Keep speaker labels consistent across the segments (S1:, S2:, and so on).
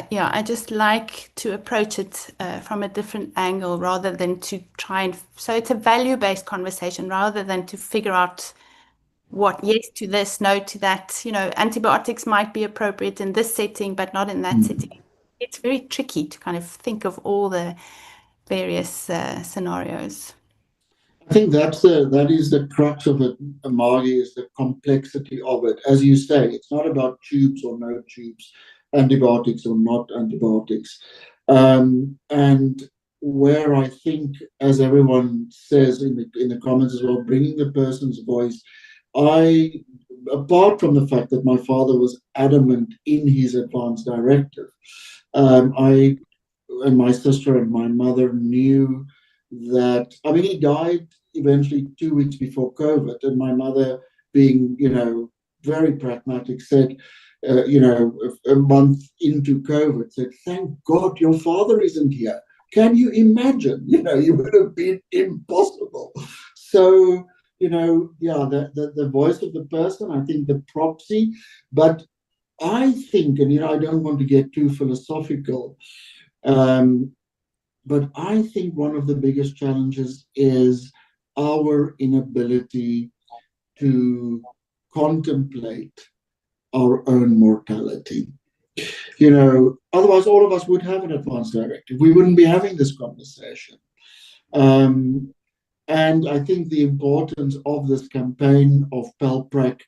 S1: yeah, I just like to approach it from a different angle rather than to try and. So it's a value-based conversation rather than to figure out what yes to this, no to that. Antibiotics might be appropriate in this setting, but not in that
S2: Mm.
S1: setting. It's very tricky to kind of think of all the various scenarios.
S2: I think that is the crux of it, Margie, is the complexity of it. As you say, it's not about tubes or no tubes, antibiotics or not antibiotics. And where I think, as everyone says in the comments as well, bringing the person's voice, I, apart from the fact that my father was adamant in his advance directive, I and my sister and my mother knew that. I mean, he died eventually 2 weeks before COVID, and my mother, being very pragmatic, said, a month into COVID, said, "Thank God your father isn't here. Can you imagine? You would have been impossible." So, yeah, the voice of the person, I think the proxy, but I think, and I don't want to get too philosophical, um, but I think one of the biggest challenges is our inability to contemplate our own mortality. Otherwise, all of us would have an advance directive. We wouldn't be having this conversation. Um, and I think the importance of this campaign of PELPRAC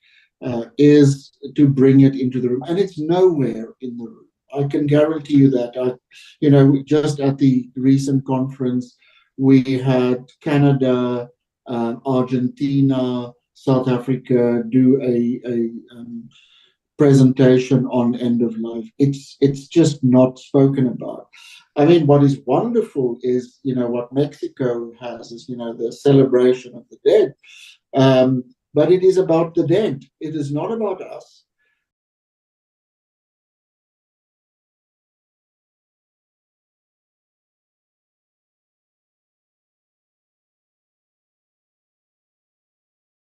S2: is to bring it into the room. And it's nowhere in the room. I can guarantee you that. Just at the recent conference, we had Canada, Argentina, South Africa do a presentation on end of life. It's just not spoken about. I mean, what is wonderful is what Mexico has is the celebration of the dead, but it is about the dead. It is not about us.